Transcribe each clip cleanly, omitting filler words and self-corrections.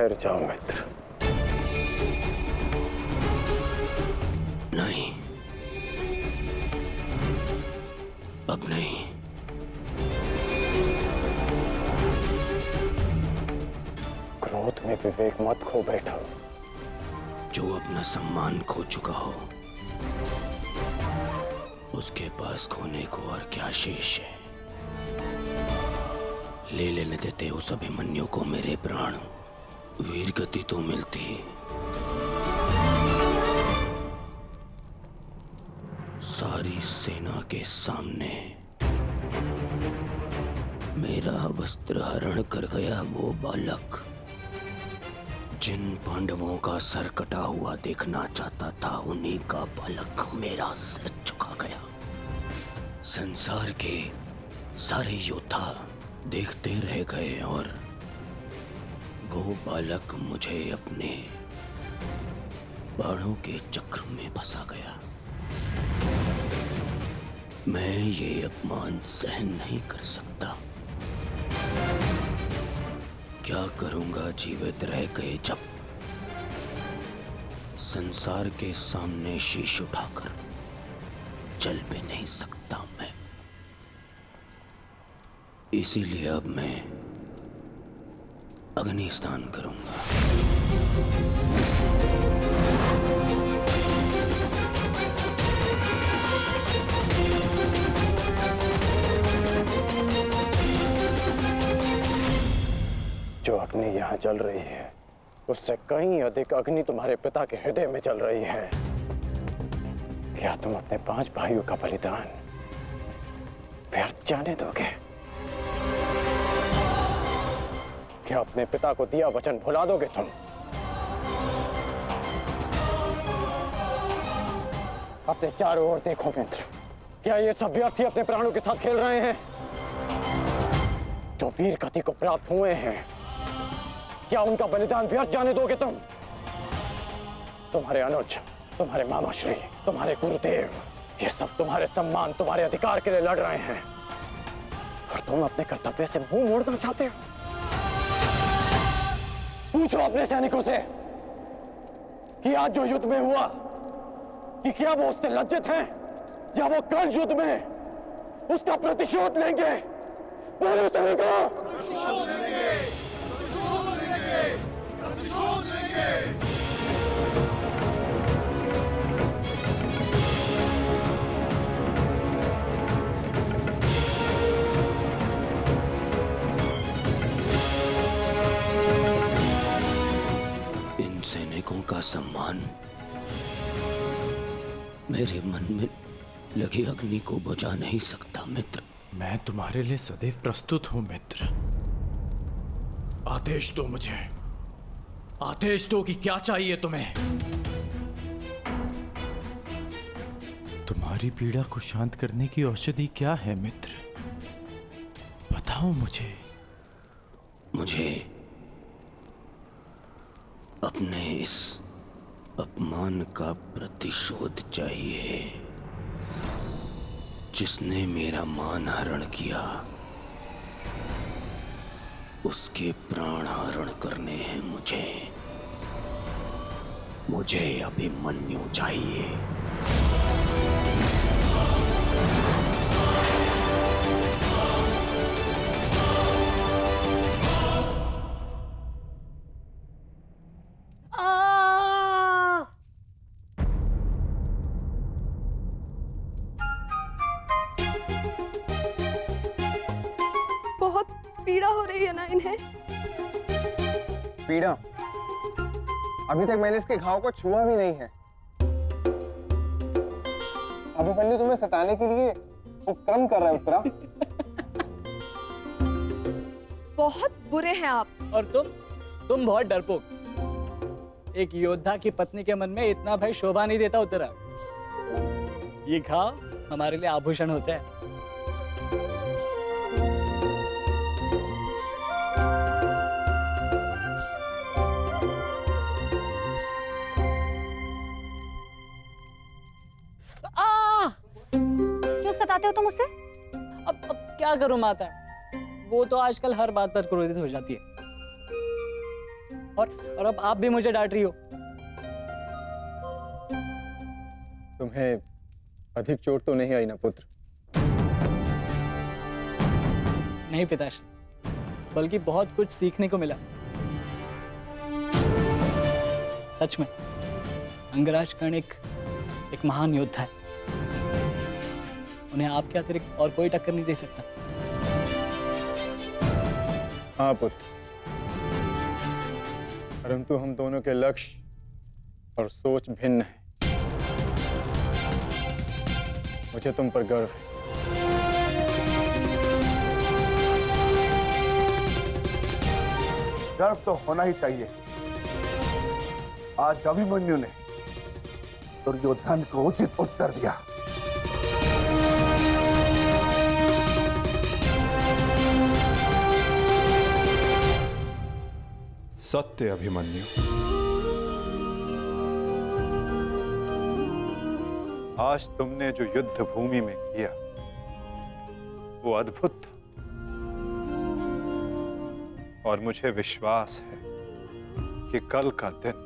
ठहर जाओ मित्र। नहीं, अब नहीं। क्रोध में विवेक मत खो बैठा। जो अपना सम्मान खो चुका हो उसके पास खोने को और क्या शेष है। ले लेने देते उस अभिमन्यु को मेरे प्राण, वीर गति तो मिलती। सारी सेना के सामने मेरा वस्त्र हरण कर गया वो बालक, जिन पांडवों का सर कटा हुआ देखना चाहता था उन्हीं का बालक मेरा सर झुका गया। संसार के सारे योद्धा देखते रह गए और वो बालक मुझे अपने बाणों के चक्र में फंसा गया। मैं ये अपमान सहन नहीं कर सकता। क्या करूंगा जीवित रह गए जब संसार के सामने शीश उठाकर चल भी नहीं सकता मैं। इसीलिए अब मैं अग्नि स्नान करूंगा। जो अग्नि यहाँ जल रही है उससे कहीं अधिक अग्नि तुम्हारे पिता के हृदय में जल रही है। क्या तुम अपने 5 भाइयों का बलिदान व्यर्थ जाने दोगे? क्या अपने पिता को दिया वचन भुला दोगे तुम? अपने चारों ओर देखो मित्र, क्या ये सब व्यर्थी अपने प्राणों के साथ खेल रहे हैं? जो वीर गति को प्राप्त हुए हैं, क्या उनका बलिदान व्यर्थ जाने दोगे तुम? तुम्हारे अनुज, तुम्हारे मामाश्री, तुम्हारे गुरुदेव, ये सब तुम्हारे सम्मान, तुम्हारे अधिकार के लिए लड़ रहे हैं और तुम अपने कर्तव्य से मुंह मोड़ना चाहते हो। पूछो अपने सैनिकों से कि आज जो युद्ध में हुआ कि क्या वो उससे लज्जित हैं या वो कल युद्ध में उसका प्रतिशोध लेंगे? बोलो सैनिकों। प्रतिशोध लेंगे, प्रतिशोध लेंगे, प्रतिशोध लेंगे। इन सैनिकों का सम्मान मेरे मन में लगी अग्नि को बुझा नहीं सकता मित्र। मैं तुम्हारे लिए सदैव प्रस्तुत हूं मित्र। आदेश दो मुझे, आदेश दो कि क्या चाहिए तुम्हें। तुम्हारी पीड़ा को शांत करने की औषधि क्या है मित्र? बताओ मुझे। मुझे अपने इस अपमान का प्रतिशोध चाहिए। जिसने मेरा मान हरण किया उसके प्राण हरण करने हैं मुझे। मुझे अभिमन्यु चाहिए। पीड़ा हो रही है ना इन्हें? पीड़ा? अभी तक मैंने इसके घाव को छुआ भी नहीं है। अभिमन्यु तुम्हें सताने के लिए उपक्रम कर रहा है उत्तरा। बहुत बुरे हैं आप। और तुम बहुत डरपोक। एक योद्धा की पत्नी के मन में इतना भय शोभा नहीं देता उत्तरा। ये घाव हमारे लिए आभूषण होते हैं। क्यों सताते हो तुम उसे? अब क्या करूं माता, वो तो आजकल हर बात पर क्रोधित हो जाती है। और अब आप भी मुझे डांट रही हो। तुम्हें अधिक चोट तो नहीं आई ना पुत्र? नहीं पिताश्री, बल्कि बहुत कुछ सीखने को मिला। सच में अंगराज कर्ण एक महान योद्धा है। उन्हें आपके अतिरिक्त और कोई टक्कर नहीं दे सकता। हाँ पुत्र, परंतु हम दोनों के लक्ष्य और सोच भिन्न है। मुझे तुम पर गर्व है। गर्व तो होना ही चाहिए। आज अभिमन्यु ने दुर्योधन को उचित उत्तर दिया। सत्य अभिमन्यु, आज तुमने जो युद्ध भूमि में किया वो अद्भुत था, और मुझे विश्वास है कि कल का दिन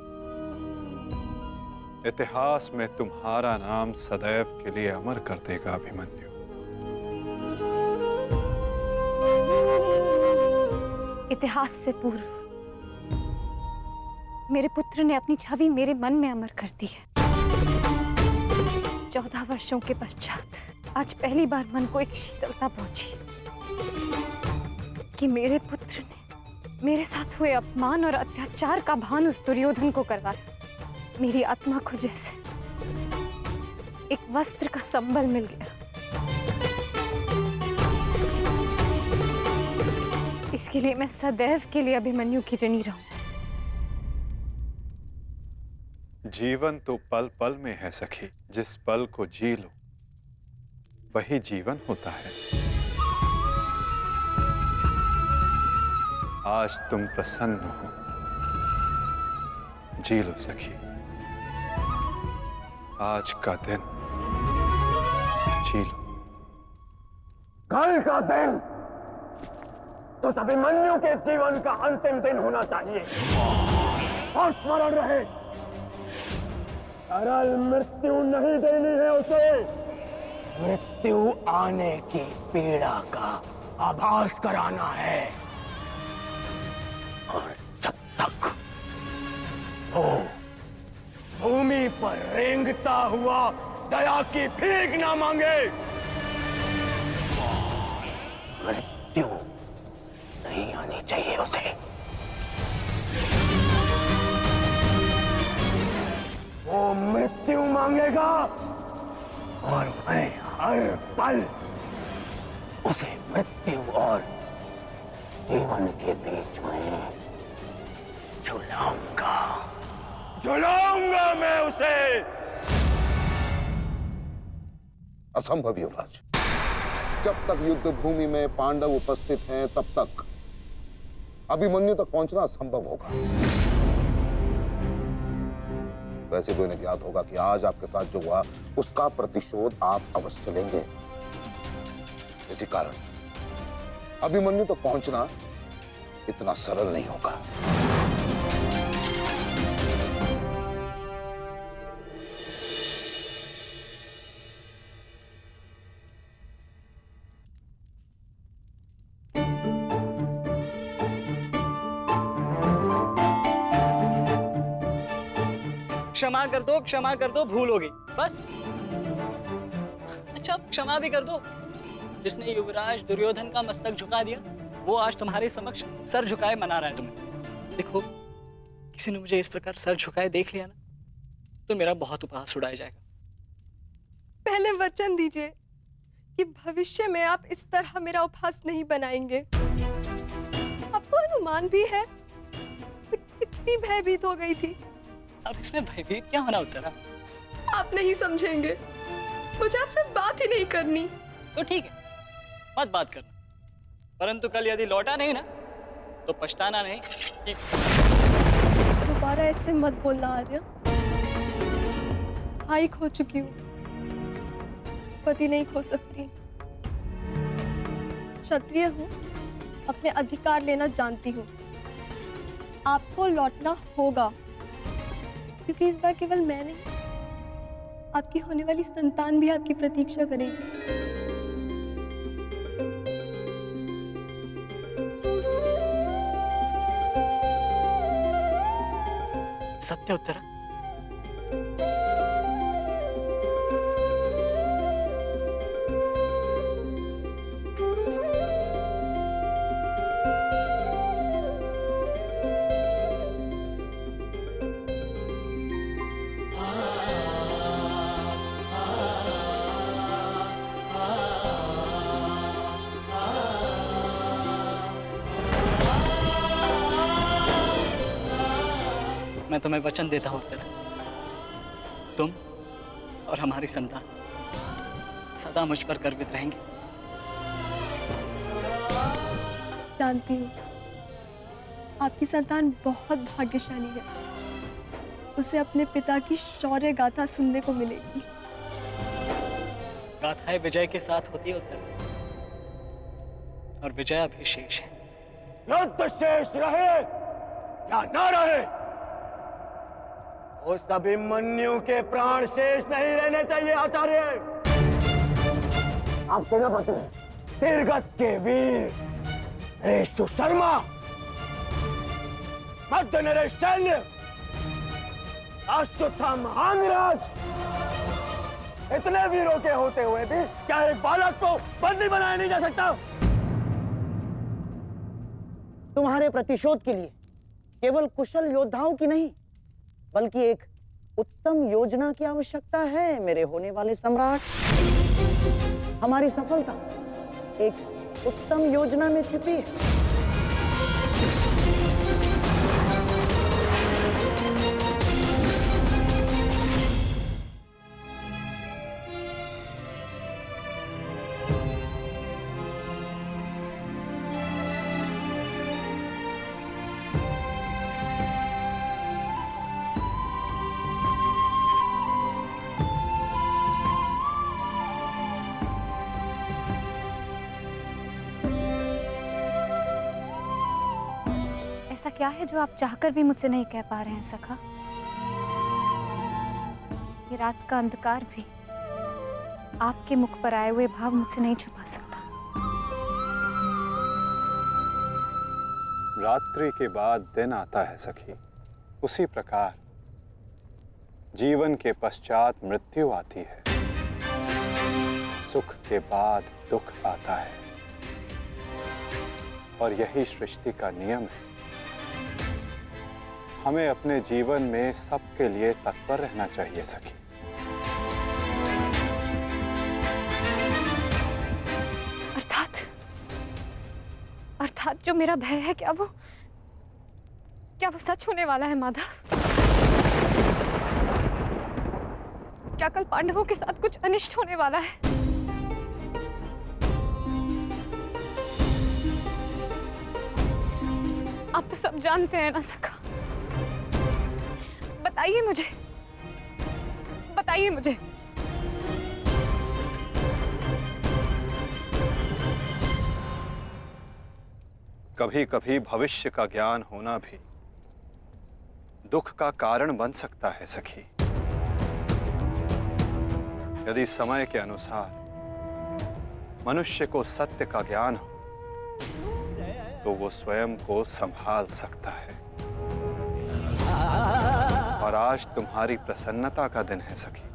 इतिहास में तुम्हारा नाम सदैव के लिए अमर कर देगा अभिमन्यु। इतिहास से पूर्व मेरे पुत्र ने अपनी छवि मेरे मन में अमर कर दी है। 14 वर्षों के पश्चात आज पहली बार मन को एक शीतलता पहुंची कि मेरे पुत्र ने मेरे साथ हुए अपमान और अत्याचार का भान उस दुर्योधन को करवाया। मेरी आत्मा को जैसे एक वस्त्र का संबल मिल गया। इसके लिए मैं सदैव के लिए अभिमन्यु की ऋणी रहूं। जीवन तो पल पल में है सखी। जिस पल को जी लो वही जीवन होता है। आज तुम प्रसन्न हो, जी लो सखी। आज का दिन जी लो। कल का दिन तो अभिमन्यु के जीवन का अंतिम दिन होना चाहिए। और स्मरण रहे, सरल मृत्यु नहीं देनी है उसे। मृत्यु आने की पीड़ा का आभास कराना है। और जब तक वो भूमि पर रेंगता हुआ दया की भीख ना मांगे, मृत्यु नहीं आनी चाहिए उसे। वो मृत्यु मांगेगा और मैं हर पल उसे मृत्यु और जीवन के बीच में झुलाऊंगा मैं उसे। असंभव युवराज, जब तक युद्ध भूमि में पांडव उपस्थित हैं तब तक अभिमन्यु तक पहुंचना असंभव होगा। वैसे कोई ने ज्ञात होगा कि आज आपके साथ जो हुआ उसका प्रतिशोध आप अवश्य लेंगे। इसी कारण अभिमन्यु तक पहुंचना इतना सरल नहीं होगा। क्षमा कर दो, भूल हो गई बस। अच्छा, क्षमा भी कर दो। जिसने युवराज दुर्योधन का मस्तक झुका दिया वो आज तुम्हारे समक्ष सर झुकाए मना रहा है तुम्हें। देखो, किसी ने मुझे इस प्रकार सर झुकाए देख लिया ना तो मेरा बहुत उपहास उड़ाया जाएगा। पहले वचन दीजिए कि भविष्य में आप इस तरह मेरा उपहास नहीं बनाएंगे। आपको अनुमान भी है मैं कितनी भयभीत हो गई थी। अब इसमें भयभीत क्या होना उत्तरा? आप नहीं समझेंगे, मुझे आपसे बात ही नहीं करनी। तो ठीक है, मत बात करना, परंतु कल यदि लौटा नहीं ना तो पछताना नहीं कि... दोबारा ऐसे मत बोलना आर्य। भाई खो चुकी हूँ, पति नहीं खो सकती। क्षत्रिय हूँ, अपने अधिकार लेना जानती हूँ। आपको लौटना होगा, क्योंकि इस बार केवल मैं नहीं, आपकी होने वाली संतान भी आपकी प्रतीक्षा करेगी। सत्य उत्तरा, मैं तुम्हें वचन देता हूं उत्तरा, तुम और हमारी संतान सदा मुझ पर गर्वित रहेंगे। जानती हूँ आपकी संतान बहुत भाग्यशाली है, उसे अपने पिता की शौर्य गाथा सुनने को मिलेगी। गाथाएं विजय के साथ होती है उत्तरा, और विजय अभी शेष है। युद्ध शेष रहे या ना रहे, उस अभिमन्यु के प्राण शेष नहीं रहने चाहिए आचार्य। आप सेनापति तीरगत के वीर नरेश शर्मा, मध्य नरेश शैल्य, अश्वत्थामा महाराज, इतने वीरों के होते हुए भी क्या एक बालक को बंदी बनाया नहीं जा सकता? तुम्हारे प्रतिशोध के लिए केवल कुशल योद्धाओं की नहीं, बल्कि एक उत्तम योजना की आवश्यकता है मेरे होने वाले सम्राट। हमारी सफलता एक उत्तम योजना में छिपी है। ऐसा क्या है जो आप चाहकर भी मुझसे नहीं कह पा रहे हैं सखा? ये रात का अंधकार भी आपके मुख पर आए हुए भाव मुझसे नहीं छुपा सकता। रात्रि के बाद दिन आता है सखी, उसी प्रकार जीवन के पश्चात मृत्यु आती है। सुख के बाद दुख आता है, और यही सृष्टि का नियम है। हमें अपने जीवन में सबके लिए तत्पर रहना चाहिए सखी। अर्थात जो मेरा भय है, क्या वो सच होने वाला है माधव? क्या कल पांडवों के साथ कुछ अनिष्ट होने वाला है? आप तो सब जानते हैं ना सखा। बताइए मुझे, बताइए मुझे। कभी कभी भविष्य का ज्ञान होना भी दुख का कारण बन सकता है सखी। यदि समय के अनुसार मनुष्य को सत्य का ज्ञान हो तो वो स्वयं को संभाल सकता है। और आज तुम्हारी प्रसन्नता का दिन है सखी।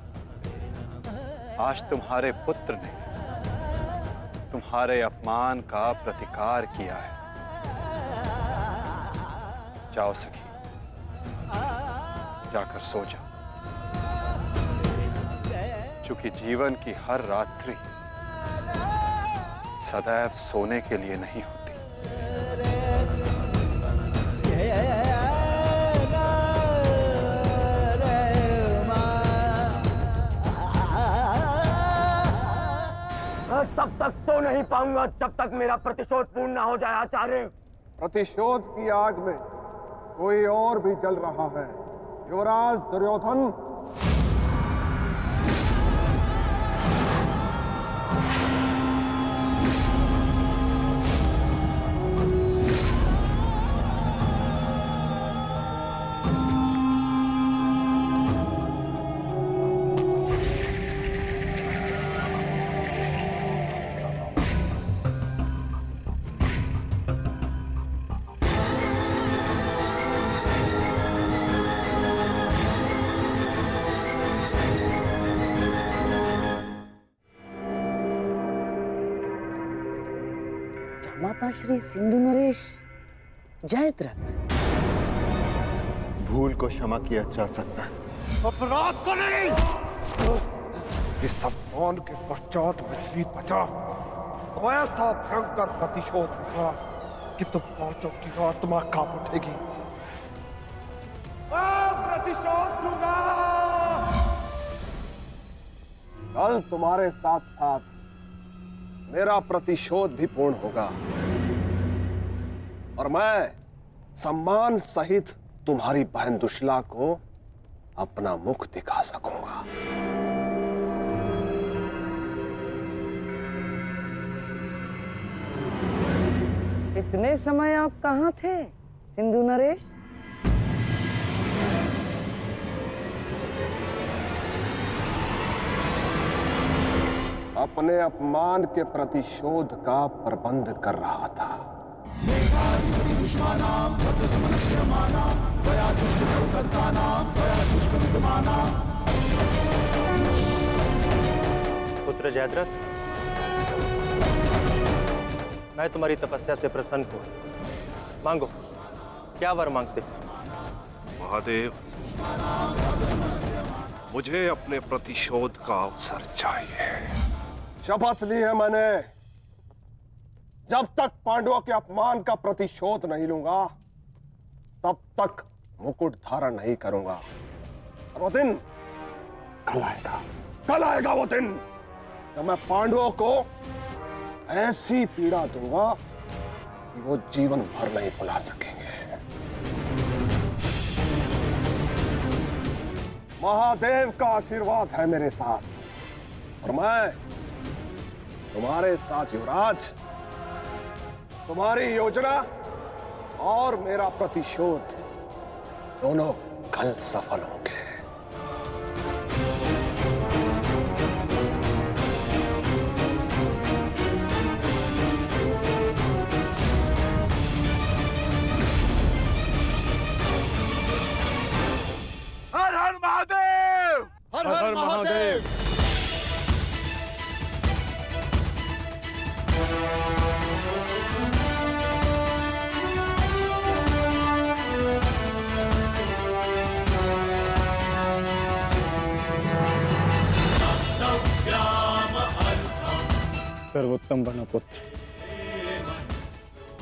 आज तुम्हारे पुत्र ने तुम्हारे अपमान का प्रतिकार किया है। जाओ सखी, जाकर सो जाओ, क्योंकि जीवन की हर रात्रि सदैव सोने के लिए नहीं होती। मैं तब तक सो नहीं पाऊंगा जब तक मेरा प्रतिशोध पूर्ण ना हो जाए आचार्य। प्रतिशोध की आग में कोई और भी जल रहा है। युवराज दुर्योधन, श्री सिंधु नरेश जयद्रथ। भूल को क्षमा किया जा सकता है, अपराध को नहीं। इस सम्मान के पश्चात विचलित बचा तो ऐसा भयंकर प्रतिशोध होगा कि तुम पांचों की आत्मा कांप उठेगी। प्रतिशोध लूंगा। कल तुम्हारे साथ साथ मेरा प्रतिशोध भी पूर्ण होगा और मैं सम्मान सहित तुम्हारी बहन दुशला को अपना मुख दिखा सकूंगा। इतने समय आप कहाँ थे सिंधु नरेश? अपने अपमान के प्रतिशोध का प्रबंध कर रहा था। पुत्र जयद्रथ, मैं तुम्हारी तपस्या से प्रसन्न हूं। मांगो, क्या वर मांगते? महादेव, मुझे अपने प्रतिशोध का अवसर चाहिए। शपथ ली है मैंने, जब तक पांडवों के अपमान का प्रतिशोध नहीं लूंगा तब तक मुकुट धारण नहीं करूंगा। और वो दिन कल आएगा, कल आएगा वो दिन जब मैं पांडवों को ऐसी पीड़ा दूंगा कि वो जीवन भर नहीं भुला सकेंगे। महादेव का आशीर्वाद है मेरे साथ और मैं तुम्हारे साथ युवराज, तुम्हारी योजना और मेरा प्रतिशोध दोनों कल सफल होंगे। हर हर महादेव, हर हर महादेव। सर्वोत्तम बनो पुत्र।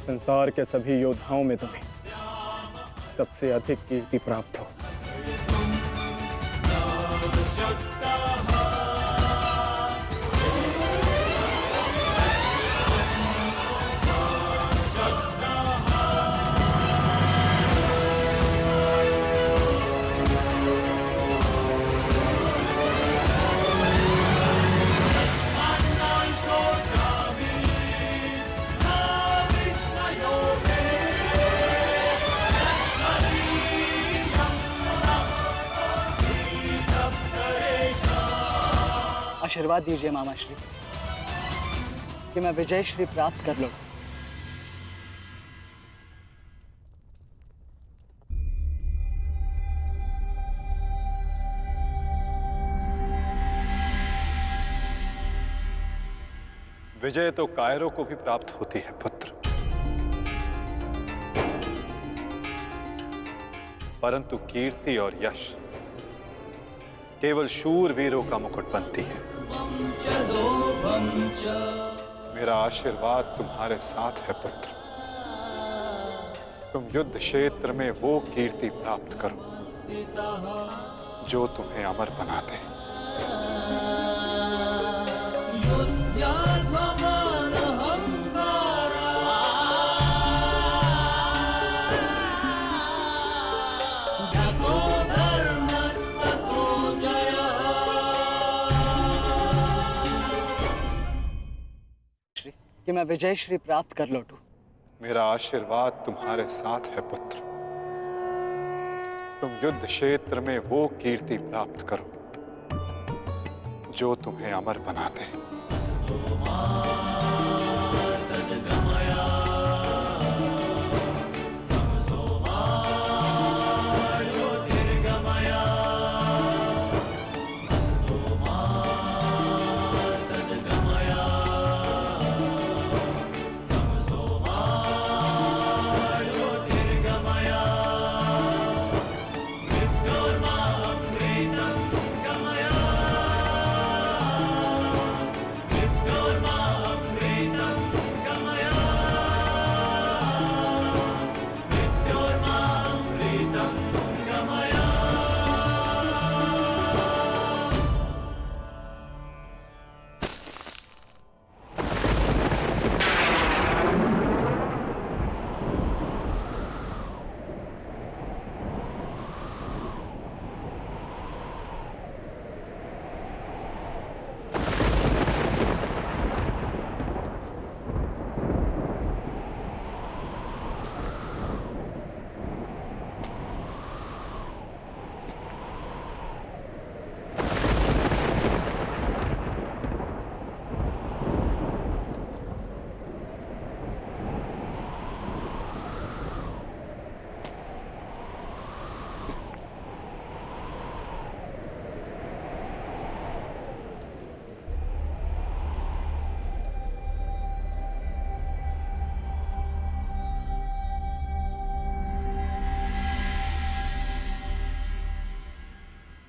संसार के सभी योद्धाओं में तुम्हें सबसे अधिक कीर्ति प्राप्त हो। आशीर्वाद दीजिए मामा श्री कि मैं विजय श्री प्राप्त कर लूं। विजय तो कायरों को भी प्राप्त होती है पुत्र, परंतु कीर्ति और यश केवल शूरवीरों का मुकुट बनती है। मेरा आशीर्वाद तुम्हारे साथ है पुत्र। तुम युद्ध क्षेत्र में वो कीर्ति प्राप्त करो जो तुम्हें अमर बना दे। कि मैं विजय श्री प्राप्त कर लौटूं। मेरा आशीर्वाद तुम्हारे साथ है पुत्र। तुम युद्ध क्षेत्र में वो कीर्ति प्राप्त करो जो तुम्हें अमर बना दे।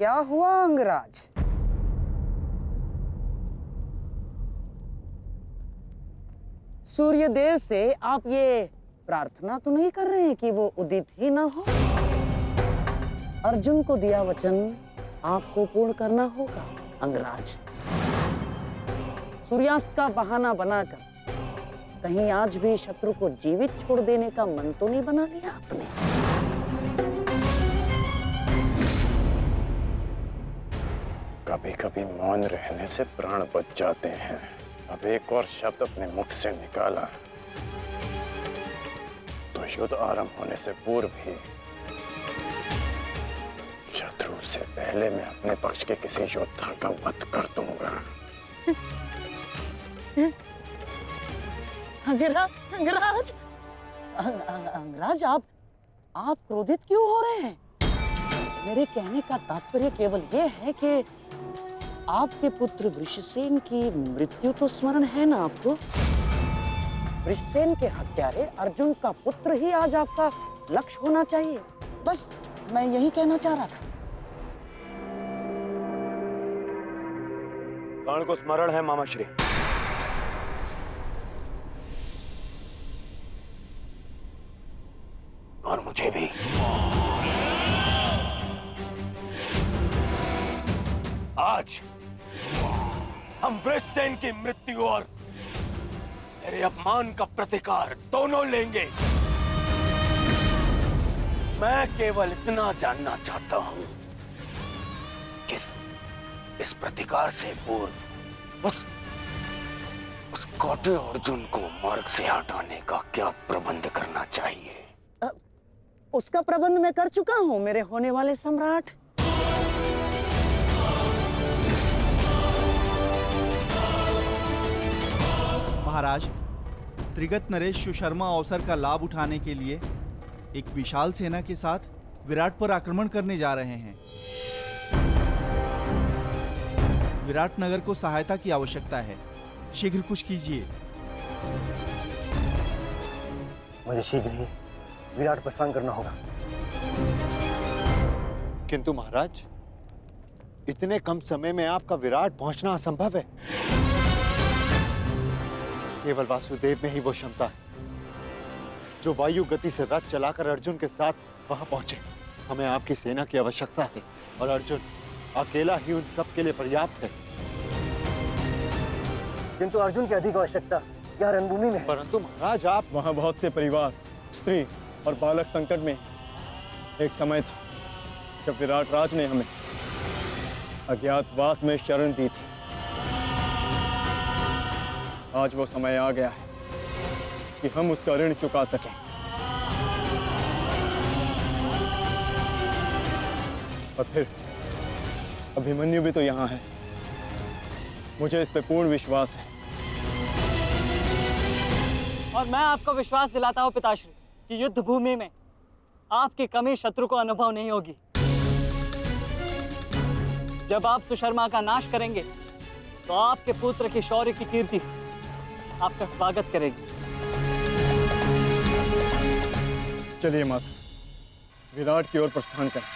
क्या हुआ अंगराज? सूर्यदेव से आप ये प्रार्थना तो नहीं कर रहे हैं कि वो उदित ही ना हो? अर्जुन को दिया वचन आपको पूर्ण करना होगा अंगराज। सूर्यास्त का बहाना बनाकर कहीं आज भी शत्रु को जीवित छोड़ देने का मन तो नहीं बना लिया आपने? कभी कभी मौन रहने से प्राण बच जाते हैं। अब एक और शब्द अपने मुख से निकाला तो युद्ध आरंभ होने से पूर्व ही शत्रु से पहले मैं अपने पक्ष के किसी योद्धा का वध कर दूंगा। अंगराज, अंगराज आप क्रोधित क्यों हो रहे हैं? मेरे कहने का तात्पर्य केवल ये है कि आपके पुत्र वृषसेन की मृत्यु तो स्मरण है ना आपको? वृषसेन के हत्यारे अर्जुन का पुत्र ही आज आपका लक्ष्य होना चाहिए। बस मैं यही कहना चाह रहा था। कर्ण को स्मरण है मामाश्री। और मुझे भी। आज हम वृषसेन की मृत्यु और मेरे अपमान का प्रतिकार दोनों लेंगे। मैं केवल इतना जानना चाहता हूं कि इस प्रतिकार से पूर्व उस कौटे अर्जुन को मार्ग से हटाने का क्या प्रबंध करना चाहिए? उसका प्रबंध मैं कर चुका हूं मेरे होने वाले सम्राट। महाराज, त्रिगत नरेश सुशर्मा अवसर का लाभ उठाने के लिए एक विशाल सेना के साथ विराट पर आक्रमण करने जा रहे हैं। विराट नगर को सहायता की आवश्यकता है। शीघ्र कुछ कीजिए। मुझे शीघ्र ही विराट प्रस्थान करना होगा। किंतु महाराज, इतने कम समय में आपका विराट पहुंचना असंभव है। केवल वासुदेव में ही वो क्षमता है जो वायु गति से रथ चलाकर अर्जुन के साथ वहां पहुंचे। हमें आपकी सेना की आवश्यकता है और अर्जुन अकेला ही उन सब के लिए पर्याप्त है। किंतु अर्जुन की अधिक आवश्यकता यह रणभूमि में है। परंतु महाराज, आप वहां बहुत से परिवार, स्त्री और बालक संकट में। एक समय था जब विराट राज ने हमें अज्ञातवास में शरण दी थी। आज वो समय आ गया है कि हम उसका ऋण चुका सकें। और फिर अभिमन्यु भी तो यहाँ है। मुझे इस पे पूर्ण विश्वास है। और मैं आपको विश्वास दिलाता हूँ पिताश्री कि युद्ध भूमि में आपकी कमी शत्रु को अनुभव नहीं होगी। जब आप सुशर्मा का नाश करेंगे तो आपके पुत्र की शौर्य की कीर्ति आपका स्वागत करेगी। चलिए माता, विराट की ओर प्रस्थान करें।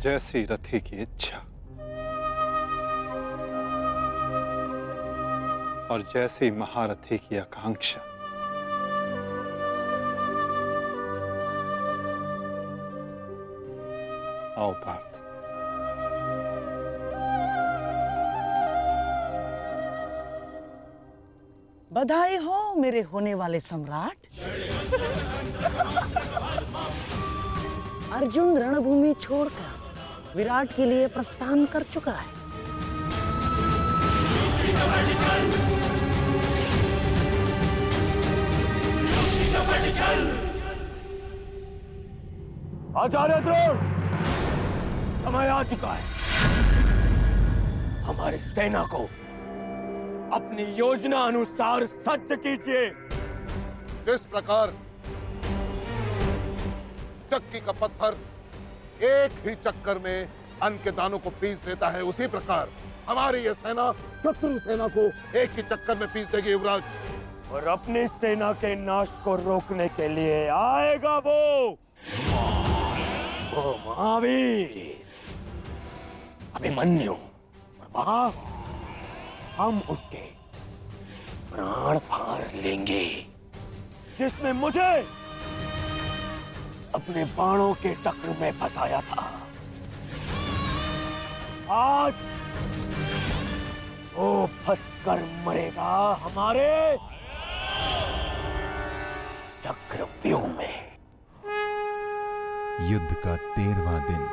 जैसी रथी की इच्छा और जैसी महारथी की आकांक्षा। आओ पार्थ। बधाई हो मेरे होने वाले सम्राट। अर्जुन रणभूमि छोड़कर विराट के लिए प्रस्थान कर चुका है। आचार्य द्रोण, समय आ चुका है। हमारी सेना को अपनी योजना अनुसार सज्ज कीजिए। जिस प्रकार चक्की का पत्थर एक ही चक्कर में अन्न के दानों को पीस देता है, उसी प्रकार हमारी यह सेना शत्रु सेना को एक ही चक्कर में पीस देगी युवराज। और अपनी सेना के नाश को रोकने के लिए आएगा वो ओ महावीर, अभिमन्यु, प्रभाव, हम उसके प्राण फाड़ लेंगे जिसने मुझे अपने बाणों के चक्र में फंसाया था। आज वो फंसकर मरेगा हमारे चक्रव्यूह में। युद्ध का 13वां दिन।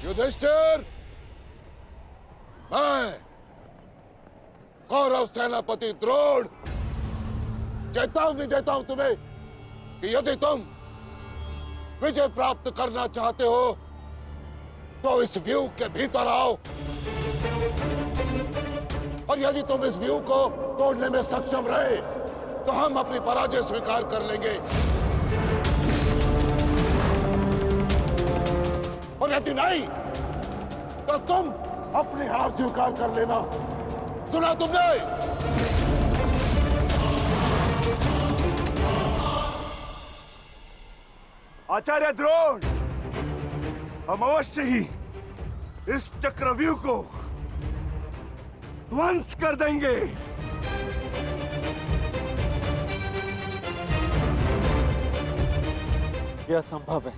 युधिष्ठिर, मैं कौरव सेनापति द्रोण चेतावनी देता हूं तुम्हें कि यदि तुम विजय प्राप्त करना चाहते हो तो इस व्यू के भीतर आओ, और यदि तुम इस व्यू को तोड़ने में सक्षम रहे तो हम अपनी पराजय स्वीकार कर लेंगे, और यदि नहीं तो तुम अपनी हार स्वीकार कर लेना। सुना तुमने? आचार्य द्रोण, हम अवश्य ही इस चक्रव्यूह को ध्वंस कर देंगे। यह संभव है।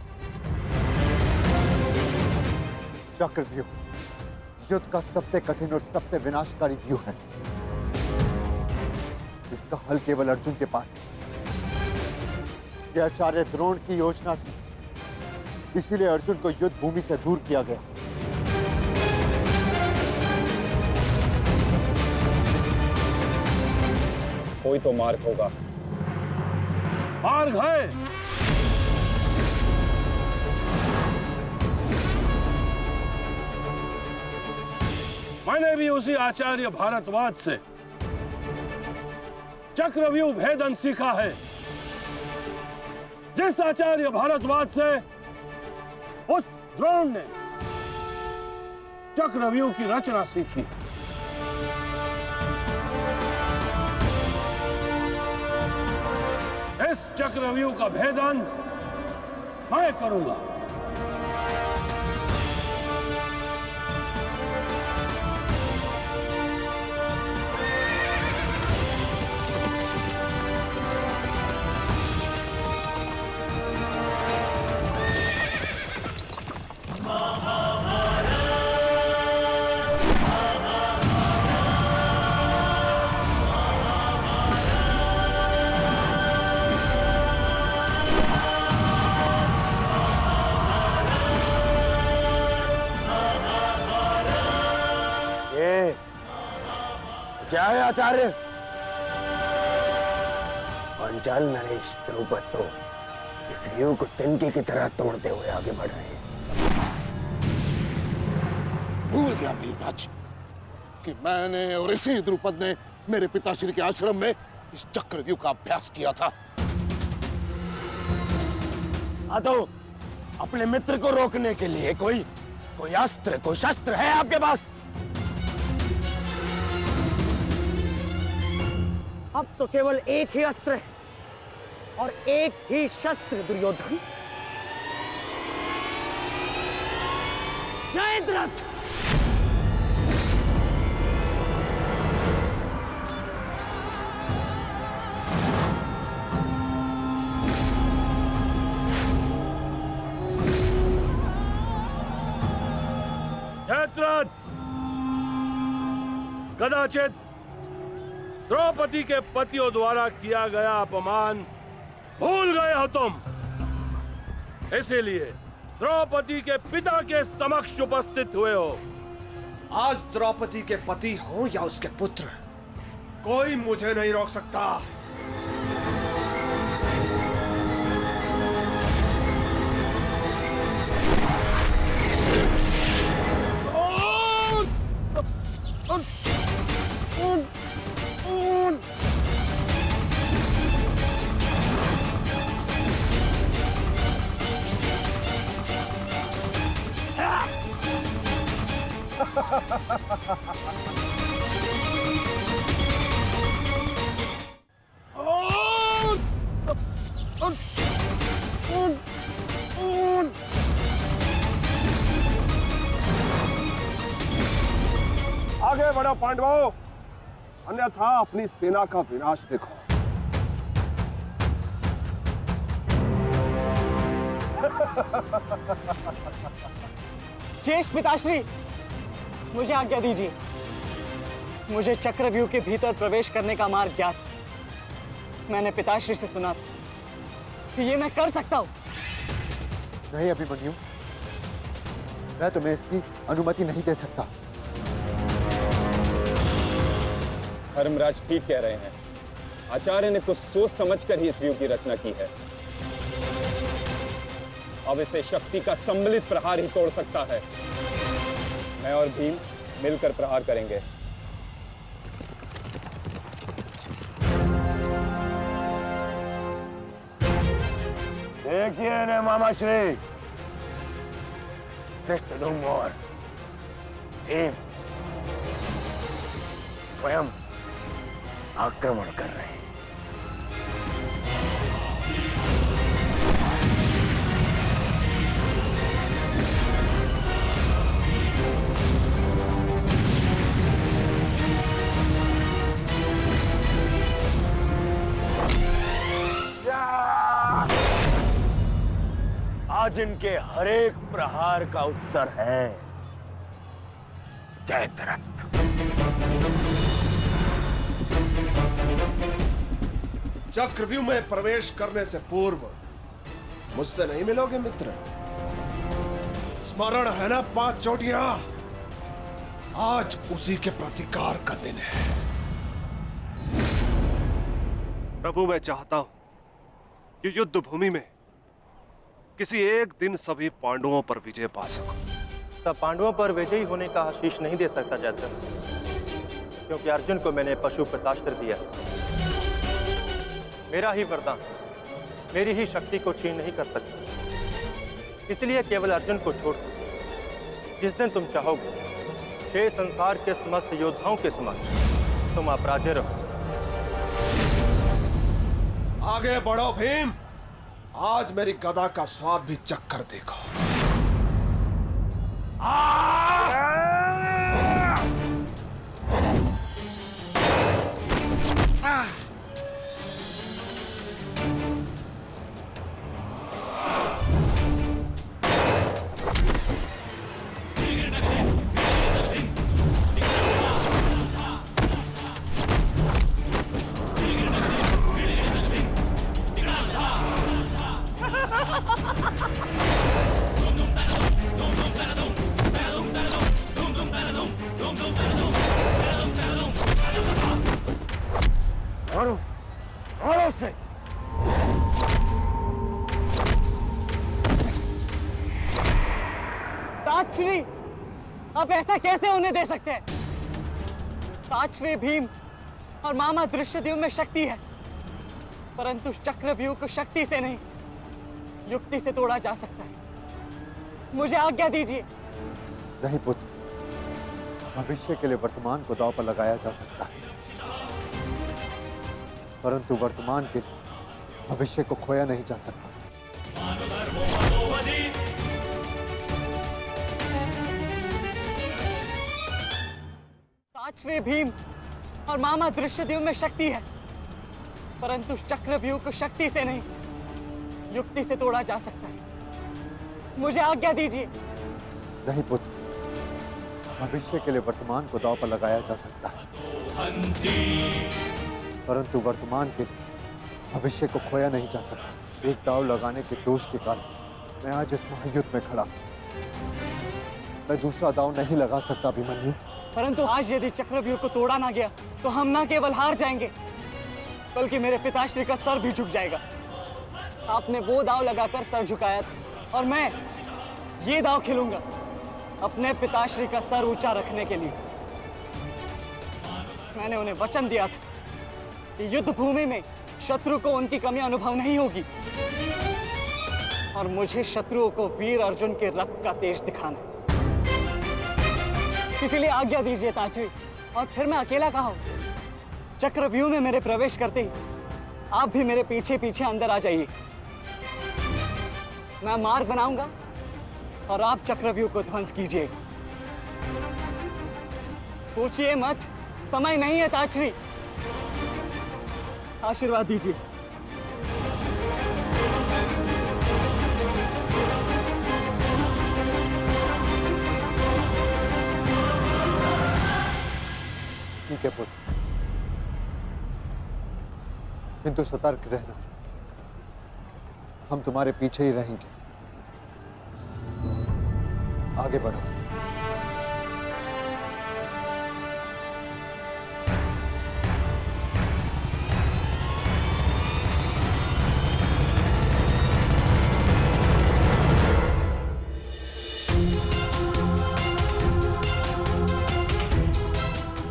चक्रव्यूह युद्ध का सबसे कठिन और सबसे विनाशकारी व्यूह है। इसका हल केवल अर्जुन के पास है। यह आचार्य द्रोण की योजना थी, इसीलिए अर्जुन को युद्ध भूमि से दूर किया गया। कोई तो मार्ग होगा। मार्ग है। मैंने भी उसी आचार्य भारद्वाज से चक्रव्यूह भेदन सीखा है, जिस आचार्य भारद्वाज से उस द्रोण ने चक्रव्यूह की रचना सीखी। इस चक्रव्यूह का भेदन मैं करूंगा। क्या है आचार्य? पांचाल नरेश द्रुपद तो इस व्यू को तिनके की तरह तोड़ते हुए आगे बढ़ रहे हैं। भूल गया वीरराज कि मैंने और इसी द्रुपद ने मेरे पिताश्री के आश्रम में इस चक्रव्यूह का अभ्यास किया था। तो अपने मित्र को रोकने के लिए कोई अस्त्र, कोई शस्त्र है आपके पास? अब तो केवल एक ही अस्त्र है और एक ही शस्त्र दुर्योधन। जयद्रथ! दशरथ, कदाचित द्रौपदी के पतियों द्वारा किया गया अपमान भूल गए हो तुम। इसीलिए द्रौपदी के पिता के समक्ष उपस्थित हुए हो। आज द्रौपदी के पति हो या उसके पुत्र, कोई मुझे नहीं रोक सकता। आगे बढ़ो पांडवों, अन्यथा अपनी सेना का विनाश देखो। शेष पिताश्री, मुझे आज्ञा दीजिए। मुझे चक्रव्यूह के भीतर प्रवेश करने का मार्ग ज्ञात। मैंने पिताश्री से सुना था कि ये मैं कर सकता हूं। नहीं अभिमन्यु, मैं तुम्हें इसकी अनुमति नहीं दे सकता। धर्मराज ठीक कह रहे हैं। आचार्य ने कुछ सोच समझकर ही इस व्यूह की रचना की है। अब इसे शक्ति का सम्मिलित प्रहार ही तोड़ सकता है। मैं और भीम मिलकर प्रहार करेंगे। देखिए ने मामा श्री, धृष्टद्युम्न और भीम स्वयं आक्रमण कर रहे हैं। आज इनके हरेक प्रहार का उत्तर है जयद्रथ। चक्रव्यूह में प्रवेश करने से पूर्व मुझसे नहीं मिलोगे मित्र? स्मरण है ना 5 चोटियां? आज उसी के प्रतिकार का दिन है। प्रभु, मैं चाहता हूं कि युद्ध भूमि में किसी एक दिन सभी पांडवों पर विजय पा सकूं। सब पांडवों पर विजयी होने का आशीष नहीं दे सकता जयद्रथ, क्योंकि अर्जुन को मैंने पशुपतास्त्र दिया। मेरा ही वरदान मेरी ही शक्ति को छीन नहीं कर सकता। इसलिए केवल अर्जुन को छोड़ जिस दिन तुम चाहोगे शेष संसार के समस्त योद्धाओं के समक्ष तुम अपराजय रहो। आगे बढ़ो भीम, आज मेरी गदा का स्वाद भी चक्कर देखो। मारो उससे। ताजश्री, आप ऐसा कैसे होने दे सकते हैं? ताजश्री भीम और मामा धृष्टद्युम्न में शक्ति है, परंतु चक्रव्यूह को शक्ति से नहीं युक्ति से तोड़ा जा सकता है। मुझे आज्ञा दीजिए। नहीं पुत्र, भविष्य के लिए वर्तमान को दांव पर लगाया जा सकता है, परंतु वर्तमान के लिए भविष्य को खोया नहीं जा सकता। ताजश्री भीम और मामा धृष्टद्युम्न में शक्ति है, परंतु चक्रव्यूह को शक्ति से नहीं युक्ति से तोड़ा जा सकता है। मुझे आज्ञा दीजिए। नहीं पुत्र, भविष्य के लिए वर्तमान को दांव पर लगाया जा सकता है, परंतु वर्तमान के लिए भविष्य को खोया नहीं जा सकता। एक दांव लगाने के दोष के कारण मैं आज इस महायुद्ध में खड़ा हूं। मैं दूसरा दांव नहीं लगा सकता अभिमन्यु। परंतु आज यदि चक्रव्यूह को तोड़ा ना गया तो हम ना केवल हार जाएंगे बल्कि मेरे पिताश्री का सर भी झुक जाएगा। आपने वो दांव लगाकर सर झुकाया था और मैं ये दांव खेलूंगा अपने पिताश्री का सर ऊंचा रखने के लिए। मैंने उन्हें वचन दिया था कि युद्ध भूमि में शत्रु को उनकी कमी अनुभव नहीं होगी और मुझे शत्रुओं को वीर अर्जुन के रक्त का तेज दिखाना है। इसीलिए आज्ञा दीजिए ताजरी, और फिर मैं अकेला कहाँ हूं? चक्रव्यूह में मेरे प्रवेश करते ही आप भी मेरे पीछे पीछे अंदर आ जाइए। मैं मार्ग बनाऊंगा और आप चक्रव्यूह को ध्वंस कीजिएगा। सोचिए मत, समय नहीं है ताजरी। आशीर्वाद दीजिए। ठीक है पुत्र, किंतु सतर्क रहना, हम तुम्हारे पीछे ही रहेंगे। आगे बढ़ो।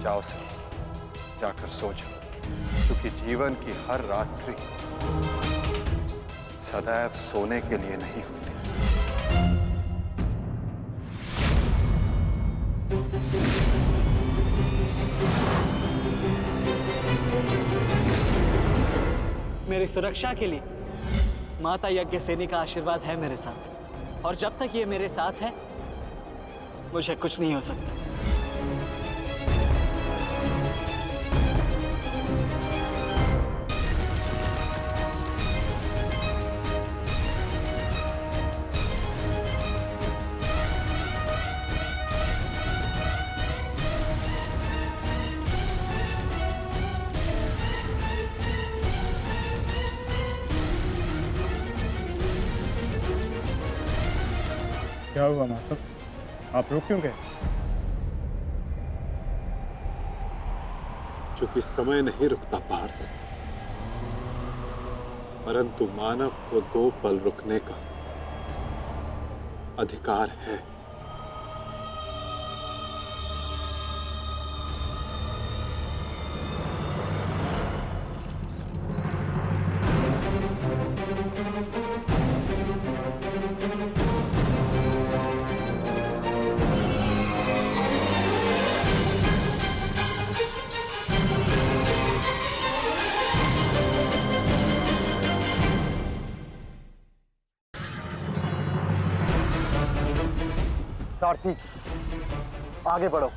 जाओ सर, जाकर सो जाओ, क्योंकि जीवन की हर रात्रि सदैव सोने के लिए नहीं होती। मेरी सुरक्षा के लिए माता यज्ञसेनी का आशीर्वाद है मेरे साथ, और जब तक ये मेरे साथ है मुझे कुछ नहीं हो सकता। क्या हुआ माधव, आप रुक क्यों गए? चूंकि समय नहीं रुकता पार्थ, परंतु मानव को 2 पल रुकने का अधिकार है। सारथी, आगे बढ़ो।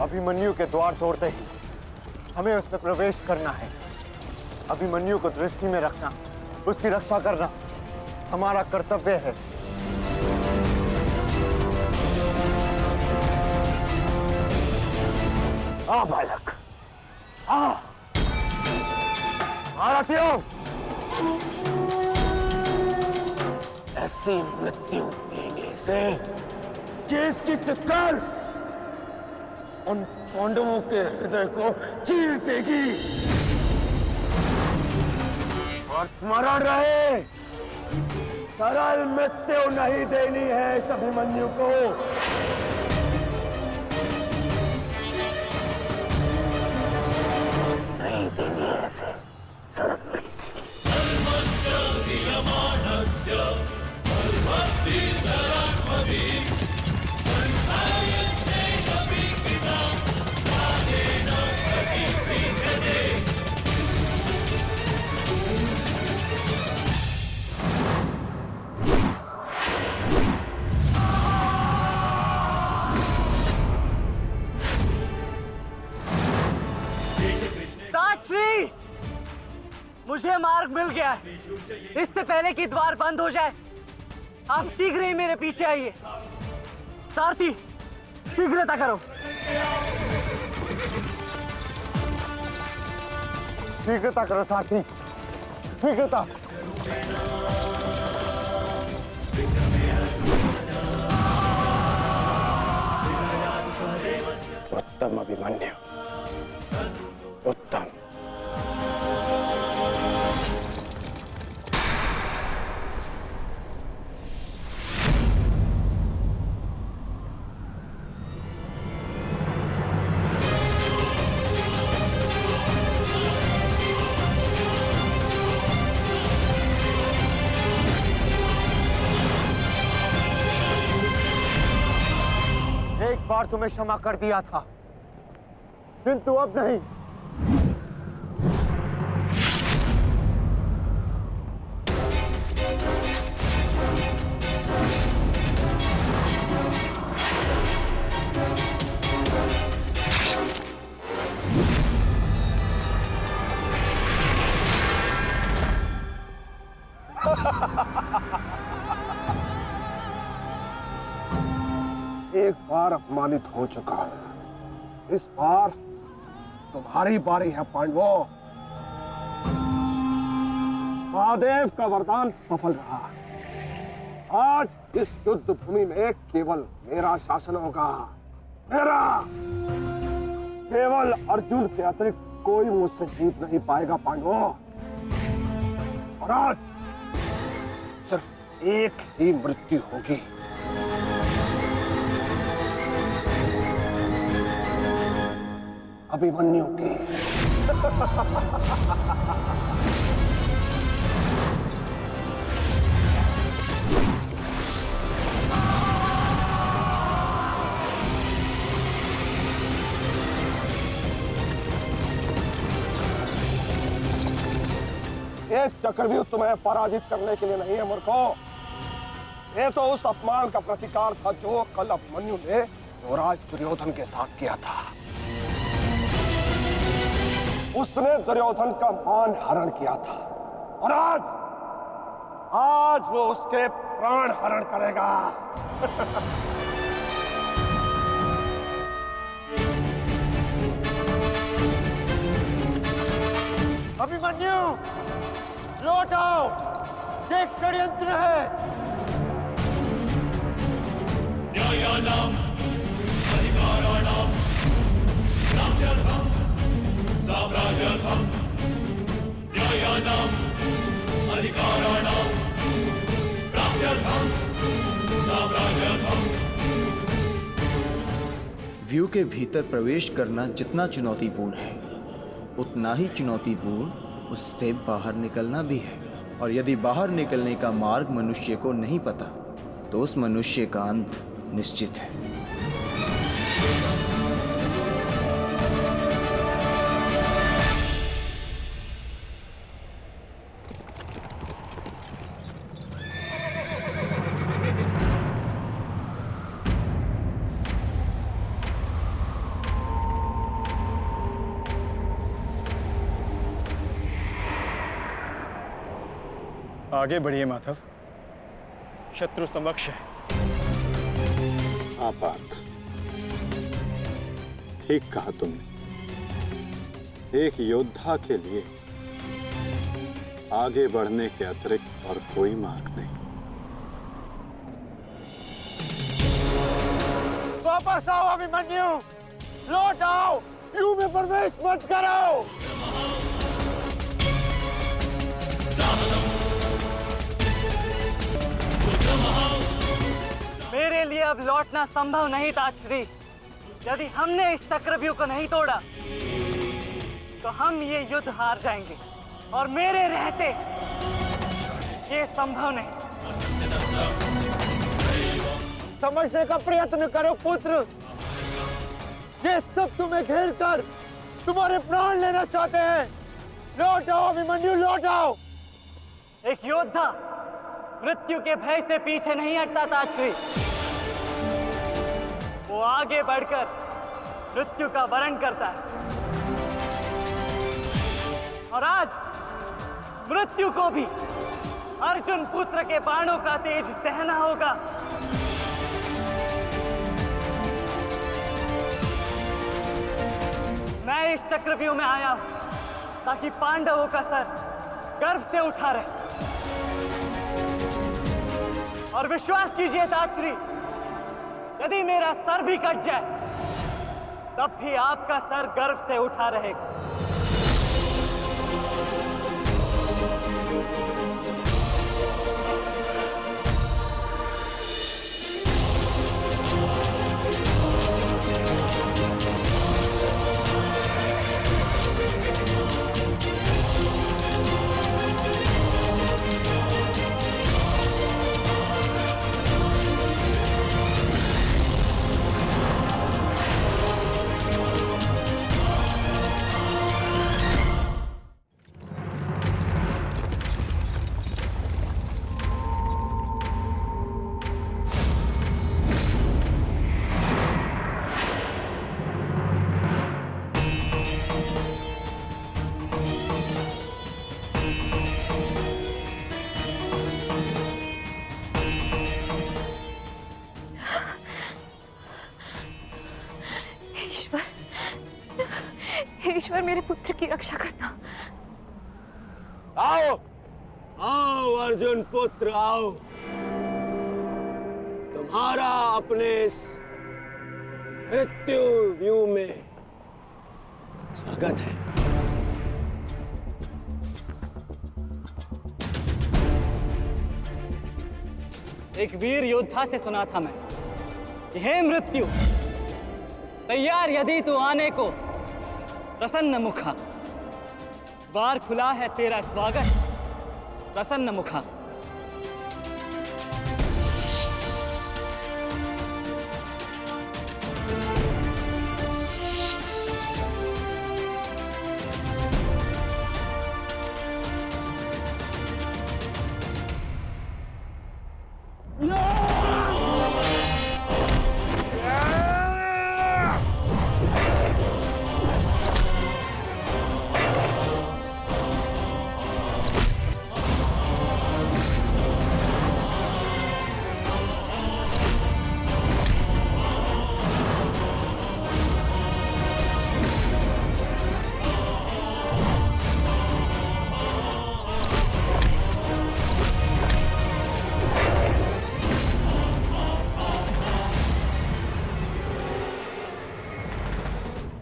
अभिमन्यु के द्वार तोड़ते ही हमें उसमें प्रवेश करना है। अभिमन्यु को दृष्टि में रखना, उसकी रक्षा करना हमारा कर्तव्य है। आ बालक, आ भारतीयों, ऐसी मृत्यु देने से कि इसकी चित्कार उन पांडवों के हृदय को चीर देगी। और स्मरण रहे, सरल मृत्यु नहीं देनी है इस अभिमन्यु को। नहीं देनी है ऐसे सरल मृत्यु। मुझे मार्ग मिल गया है। इससे पहले कि द्वार बंद हो जाए आप शीघ्र ही मेरे पीछे आइए। सारथी, शीघ्रता करो। शीघ्रता करो सारथी, शीघ्रता। उत्तम अभिमन्यु, उत्तम। एक बार तुम्हें क्षमा कर दिया था, किंतु अब नहीं। एक बार अपमानित हो चुका हूं, इस बार तुम्हारी बारी है पांडवों। महादेव का वरदान सफल रहा। आज इस युद्ध भूमि में केवल मेरा शासन होगा, मेरा। केवल अर्जुन के अतिरिक्त कोई मुझसे जीत नहीं पाएगा पांडवों। और आज सिर्फ एक ही मृत्यु होगी। अभिमन्यु की। एक चक्रव्यूह तुम्हें पराजित करने के लिए नहीं है मूर्खों। ये तो उस अपमान का प्रतिकार था जो कल अभिमन्यु ने युवराज दुर्योधन के साथ किया था। उसने दुर्योधन का मान हरण किया था और आज वो उसके प्राण हरण करेगा। अभिमन्यु, लौट आओ, ये षड्यंत्र है। न्यायानाम अधिकाराणाम साम्यर्थम साम्राज्यर्थम। न्यायानाम अधिकाराणाम प्राप्त्यर्थम साम्राज्यर्थम। व्यू के भीतर प्रवेश करना जितना चुनौतीपूर्ण है, उतना ही चुनौतीपूर्ण उससे बाहर निकलना भी है। और यदि बाहर निकलने का मार्ग मनुष्य को नहीं पता, तो उस मनुष्य का अंत निश्चित है। आगे बढ़िए माधव, शत्रु समक्ष है। आपात, ठीक कहा तुमने। एक योद्धा के लिए आगे बढ़ने के अतिरिक्त और कोई मार्ग नहीं। वापस आओ अभिमन्यु, लौट आओ, व्यू में प्रवेश मत करो। मेरे लिए अब लौटना संभव नहीं था श्री। यदि हमने इस चक्रव्यूह को नहीं तोड़ा तो हम ये युद्ध हार जाएंगे और मेरे रहते ये संभव नहीं। समझने का प्रयत्न करो पुत्र, ये सब तुम्हें घेर कर तुम्हारे प्राण लेना चाहते हैं। लौट आओ अभिमन्यु, लौट आओ। एक योद्धा मृत्यु के भय से पीछे नहीं हटता था श्री। वो आगे बढ़कर मृत्यु का वरण करता है। और आज मृत्यु को भी अर्जुन पुत्र के बाणों का तेज सहना होगा। मैं इस चक्रव्यूह में आया हूं ताकि पांडवों का सर गर्व से उठा रहे। और विश्वास कीजिए ताश्री, यदि मेरा सर भी कट जाए तब भी आपका सर गर्व से उठा रहेगा। ईश्वर, मेरे पुत्र की रक्षा करना। आओ आओ अर्जुन पुत्र आओ, तुम्हारा अपने इस मृत्यु व्यूह में स्वागत है। एक वीर योद्धा से सुना था मैं कि हे मृत्यु, तैयार यदि तू आने को प्रसन्न मुखा, द्वार खुला है तेरा स्वागत प्रसन्न मुखा।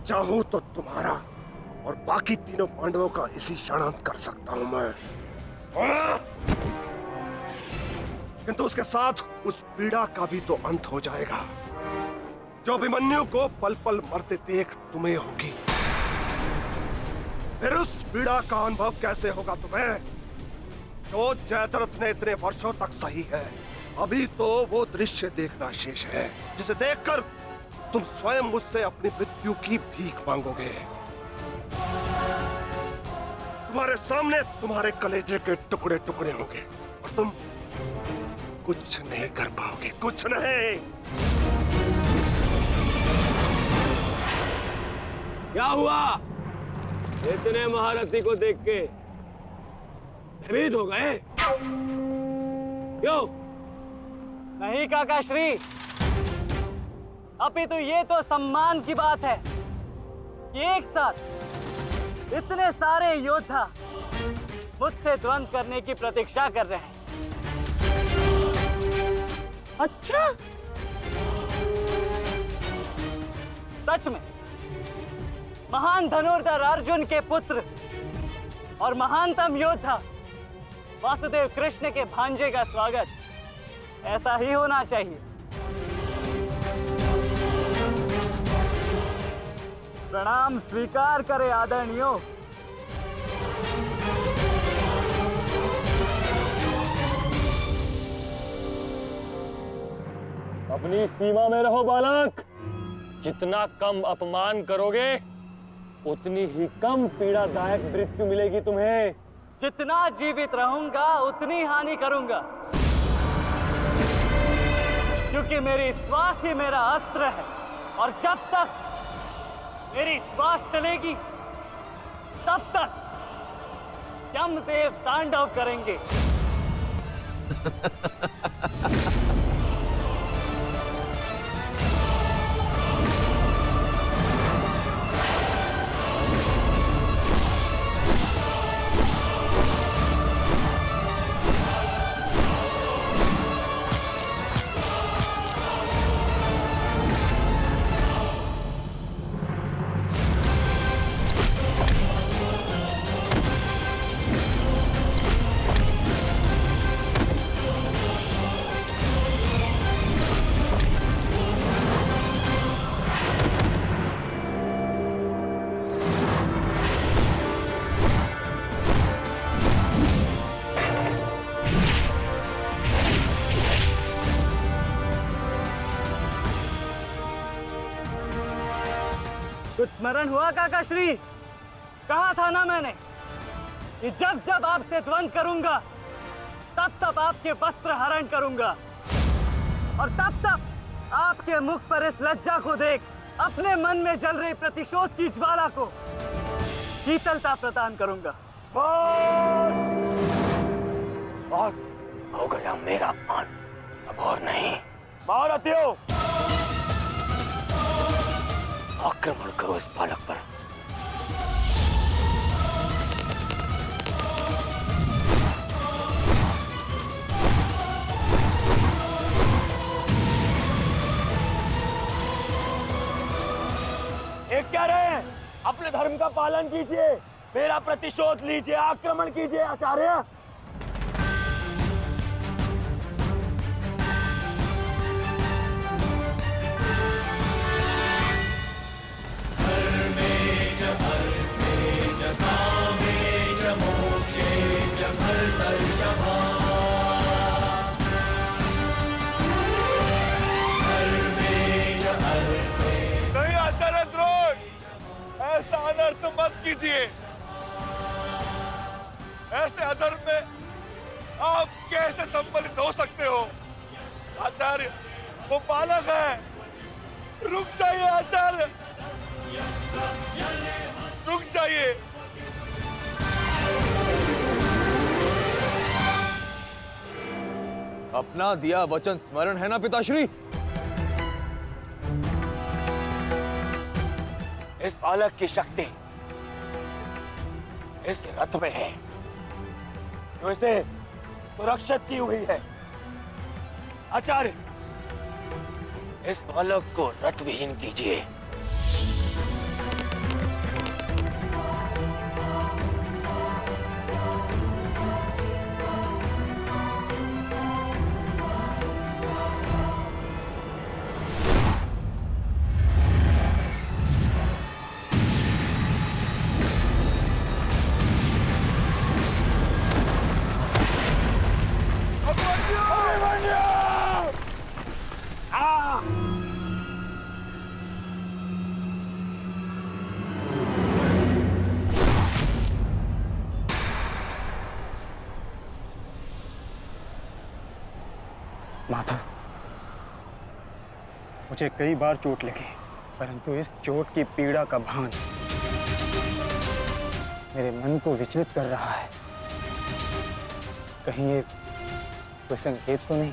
चाहूं तो तुम्हारा और बाकी तीनों पांडवों का इसी क्षण अंत कर सकता हूं मैं, किंतु उसके साथ उस पीड़ा का भी तो अंत हो जाएगा जो अभिमन्यु को पल पल मरते देख तुम्हें होगी। फिर उस पीड़ा का अनुभव कैसे होगा तुम्हें जो जयद्रथ ने इतने वर्षों तक सही है। अभी तो वो दृश्य देखना शेष है जिसे देखकर तुम स्वयं मुझसे अपनी मृत्यु की भीख मांगोगे। तुम्हारे सामने तुम्हारे कलेजे के टुकड़े टुकड़े होंगे और तुम कुछ नहीं कर पाओगे, कुछ नहीं। क्या हुआ? इतने महारथी को देख के भयभीत हो गए? क्यों? नहीं काका श्री, अभी तो ये तो सम्मान की बात है कि एक साथ इतने सारे योद्धा मुझसे द्वंद्व करने की प्रतीक्षा कर रहे हैं। अच्छा, सच में महान धनुर्धर अर्जुन के पुत्र और महानतम योद्धा वासुदेव कृष्ण के भांजे का स्वागत ऐसा ही होना चाहिए। प्रणाम स्वीकार करे आदरणीयों। अपनी सीमा में रहो बालक। जितना कम अपमान करोगे उतनी ही कम पीड़ादायक मृत्यु मिलेगी तुम्हें। जितना जीवित रहूंगा उतनी हानि करूंगा, क्योंकि मेरी श्वास ही मेरा अस्त्र है और जब तक मेरी श्वास चलेगी तब तक यमदेव तांडव करेंगे। कुछ स्मरण हुआ काका श्री? कहा था ना मैंने कि जब जब आपसे द्वंद करूंगा तब तब आपके वस्त्र हरण करूंगा और तब तब आपके मुख पर इस लज्जा को देख अपने मन में जल रही प्रतिशोध की ज्वाला को शीतलता प्रदान करूंगा। और हो गया मेरा अपमान, अब और नहीं। महारथियों, आक्रमण करो इस बालक पर। एक क्या रहे हैं? अपने धर्म का पालन कीजिए, मेरा प्रतिशोध लीजिए, आक्रमण कीजिए आचार्य। ऐसा अनर्थ मत कीजिए। ऐसे अधर्म में आप कैसे सम्मिलित हो सकते हो? आचार्य, वो बालक है। रुक जाइए आचार्य, रुक जाइए। अपना दिया वचन स्मरण है ना पिताश्री? इस बालक की शक्ति इस रथ में है जो इसे सुरक्षित की हुई है। आचार्य, इस बालक को रथ विहीन कीजिए। माधव, मुझे कई बार चोट लगी, परंतु इस चोट की पीड़ा का भान मेरे मन को विचलित कर रहा है। कहीं ये कोई संकेत तो नहीं?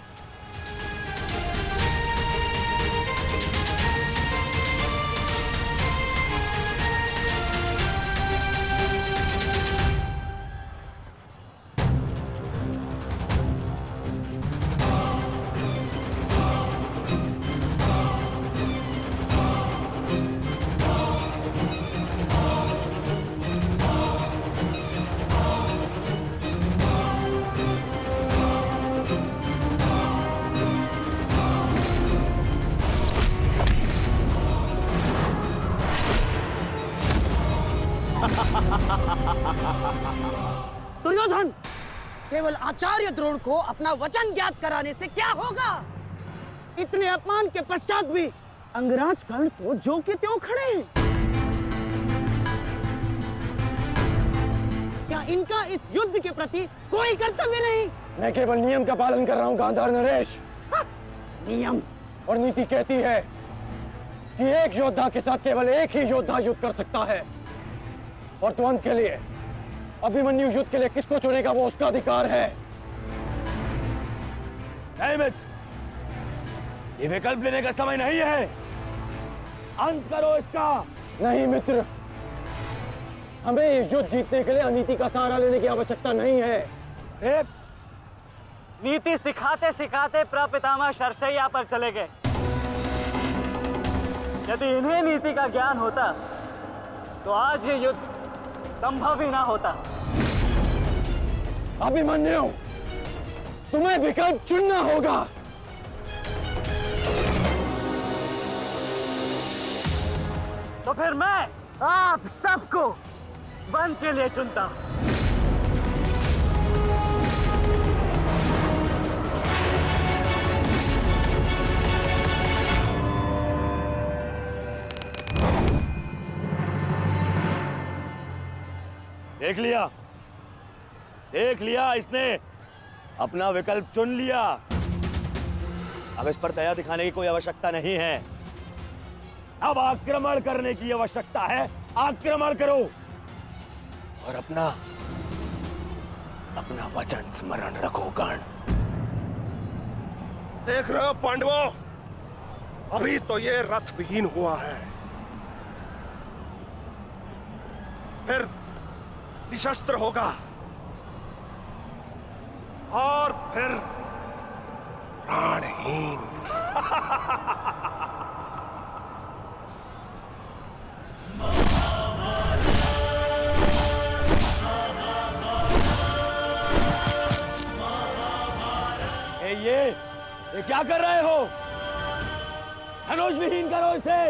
दुर्योधन, केवल आचार्य द्रोण को अपना वचन ज्ञात कराने से क्या होगा? इतने अपमान के पश्चात भी अंगराज कर्ण तो जो के त्यों खड़े हैं। क्या इनका इस युद्ध के प्रति कोई कर्तव्य नहीं? मैं केवल नियम का पालन कर रहा हूं गांधार नरेश। नियम और नीति कहती है कि एक योद्धा के साथ केवल एक ही योद्धा युद्ध कर सकता है, और द्वंद के लिए, अभिमन्यु युद्ध के लिए किसको चुनेगा वो उसका अधिकार है। है मित्र, ये विकल्प लेने का समय नहीं है। अंत करो इसका। नहीं मित्र, हमें इस युद्ध जीतने के लिए अनीति का सहारा लेने की आवश्यकता नहीं है। नीति सिखाते सिखाते प्रपितामह शरशैया पर चले गए। यदि इन्हें नीति का ज्ञान होता तो आज ये युद्ध संभव ही ना होता। अभिमन्यु, तुम्हें विकल्प चुनना होगा। तो फिर मैं आप सबको वन के लिए चुनता हूं। देख लिया, इसने अपना विकल्प चुन लिया। अब इस पर दया दिखाने की कोई आवश्यकता नहीं है। अब आक्रमण करने की आवश्यकता है। आक्रमण करो और अपना वचन स्मरण रखो कर्ण। देख रहे हो पांडवों, अभी तो ये रथ विहीन हुआ है, फिर निशस्त्र होगा और फिर प्राणहीन। ये क्या कर रहे हो? धनुष विहीन करो इसे।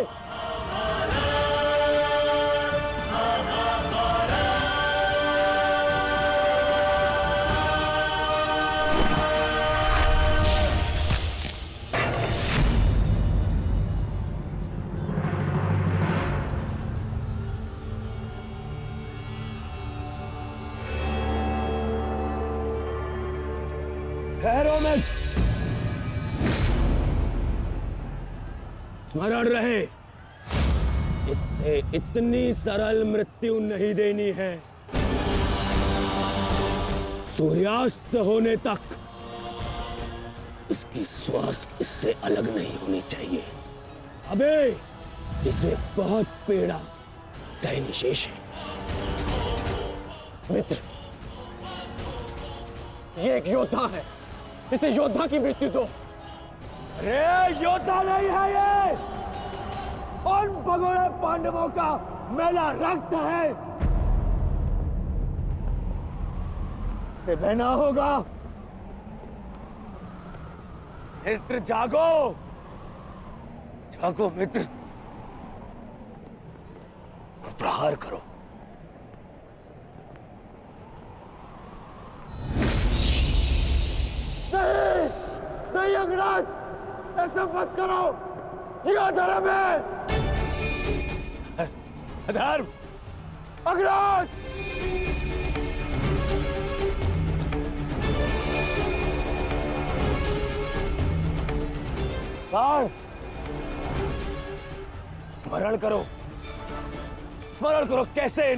ठहरो मित्र, स्मरण रहे, इससे इतनी सरल मृत्यु नहीं देनी है। सूर्यास्त होने तक इसकी श्वास इससे अलग नहीं होनी चाहिए। अबे इसमें बहुत पीड़ा सहनी शेष है। मित्र, ये एक योद्धा है, इसे योद्धा की मृत्यु दो। अरे योद्धा नहीं है ये, उन भगोड़े पांडवों का मेला रक्त है। इसे बहना होगा। मित्र जागो, जागो मित्र, और प्रहार करो। नहीं, नहीं अंगराज, ऐसा मत करो, ये अधर्म है। अधर्म? अंगराज! स्मरण करो, स्मरण करो कैसे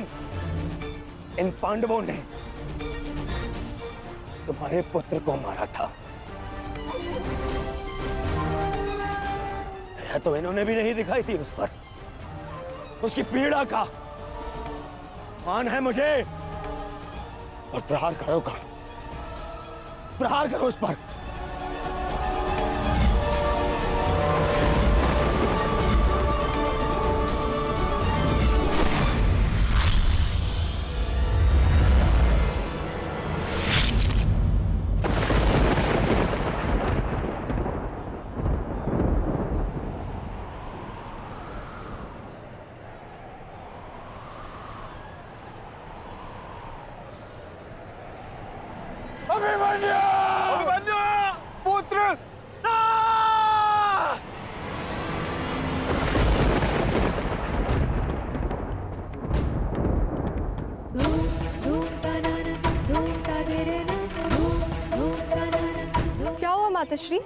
इन पांडवों ने तुम्हारे पुत्र को मारा था। दया तो इन्होंने भी नहीं दिखाई थी उस पर। उसकी पीड़ा का मान है मुझे। और प्रहार करो का, प्रहार करो उस पर। अभिमन्यु! पुत्र! क्या हुआ माताश्री?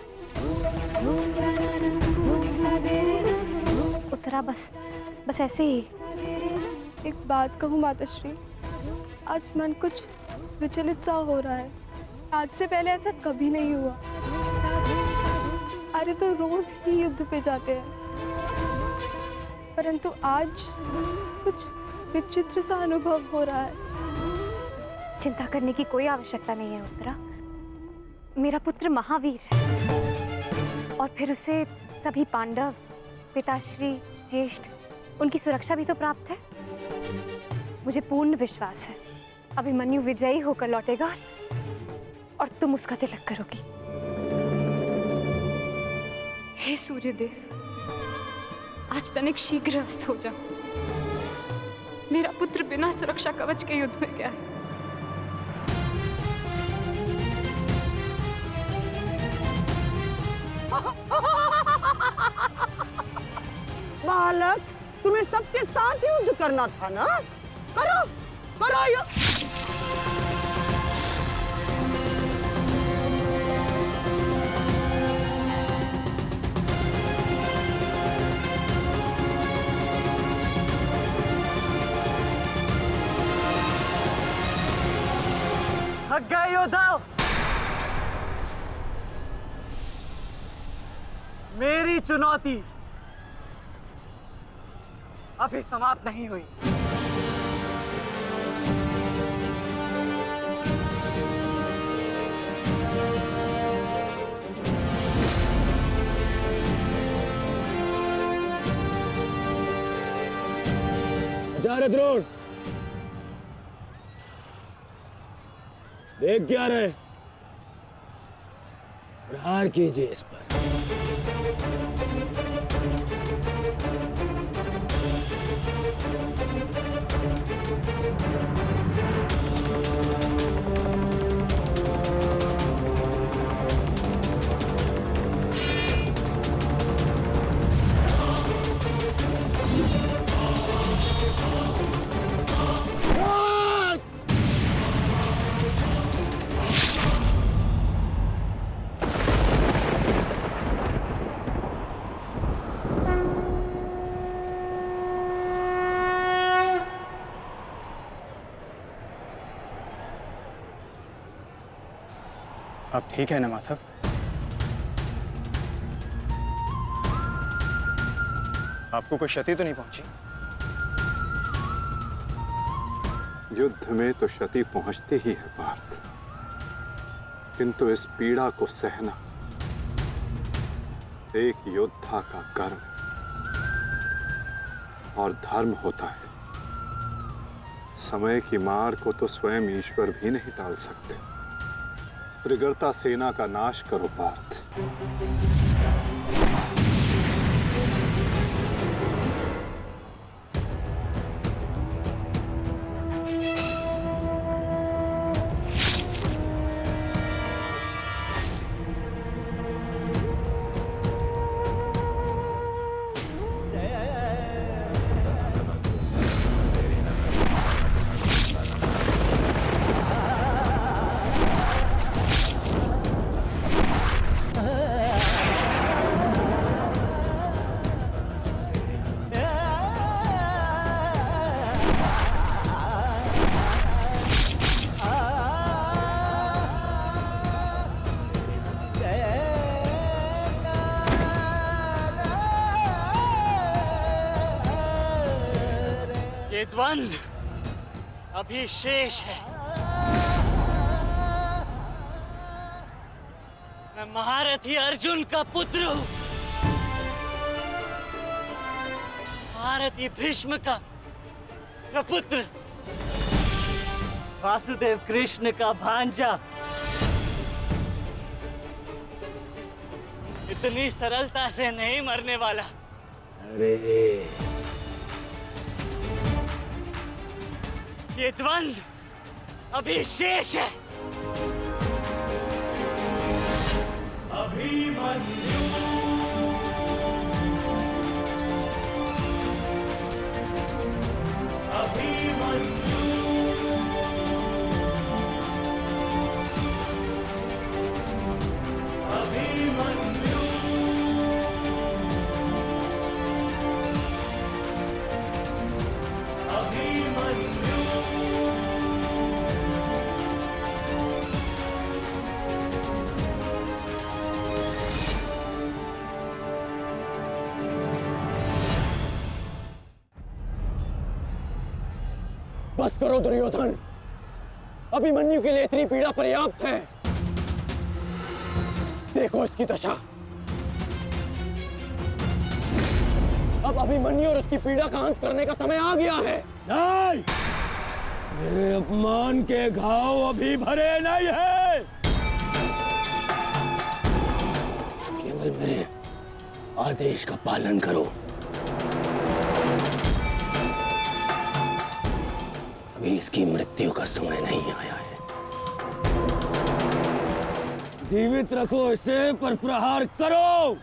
उतरा बस ऐसे ही। एक बात कहूँ माताश्री, आज मन कुछ विचलित सा हो रहा है। आज से पहले ऐसा कभी नहीं हुआ। आर्य तो रोज ही युद्ध पे जाते हैं, परंतु आज कुछ विचित्र सा अनुभव हो रहा है। चिंता करने की कोई आवश्यकता नहीं है उत्तरा। मेरा पुत्र महावीर है और फिर उसे सभी पांडव, पिताश्री, ज्येष्ठ, उनकी सुरक्षा भी तो प्राप्त है। मुझे पूर्ण विश्वास है अभिमन्यु विजयी होकर लौटेगा और तुम उसका तिलक करोगी। हे सूर्यदेव, आज तनिक शीघ्र अस्त हो जाओ। मेरा पुत्र बिना सुरक्षा कवच के युद्ध में गया है। बालक, तुम्हें सबके साथ युद्ध करना था ना? करो, करो युद्ध। थक गए योद्धाओ, मेरी चुनौती अभी समाप्त नहीं हुई। आचार्य द्रोण, देख क्या रहे? प्रहार कीजिए इस पर। अब ठीक है ना माधव? आपको कोई क्षति तो नहीं पहुंची? युद्ध में तो क्षति पहुंचती ही है पार्थ, किंतु इस पीड़ा को सहना एक योद्धा का कर्म और धर्म होता है। समय की मार को तो स्वयं ईश्वर भी नहीं टाल सकते। त्रिगर्ता सेना का नाश करो पार्थ। ये द्वंद्व अभी शेष है। मैं महारथी अर्जुन का पुत्र हूं, महारथी भीष्म का प्रपुत्र, वासुदेव कृष्ण का भांजा। इतनी सरलता से नहीं मरने वाला। अरे ये द्वंद्व अभी शेष है। अभिमन्यु अभिमन्यु अभिमन्यु अभिमन्यु बस करो दुर्योधन, अभिमन्यु के लिए इतनी पीड़ा पर्याप्त है। देखो इसकी दशा। अब अभिमन्यु और उसकी पीड़ा का अंत करने का समय आ गया है। नहीं, मेरे अपमान के घाव अभी भरे नहीं है। केवल मेरे आदेश का पालन करो। अभी इसकी मृत्यु का समय नहीं आया है। जीवित रखो इसे, पर प्रहार करो।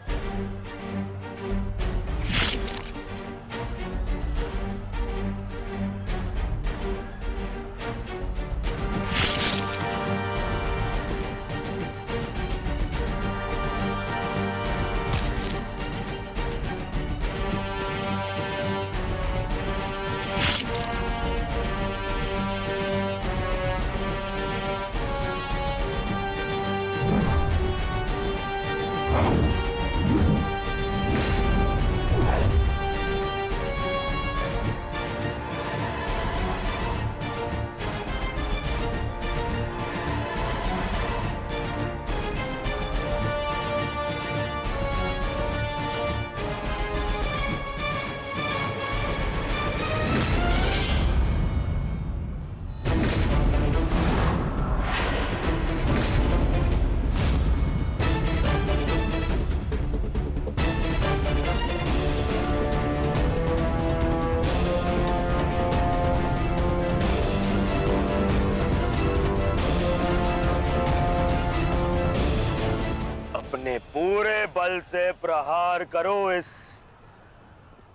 पूरे बल से प्रहार करो इस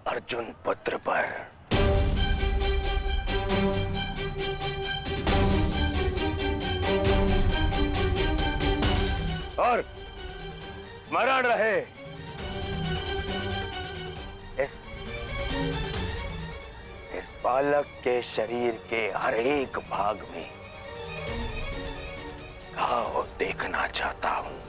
अर्जुन पुत्र पर। और स्मरण रहे, इस बालक के शरीर के हर एक भाग में घाव देखना चाहता हूं।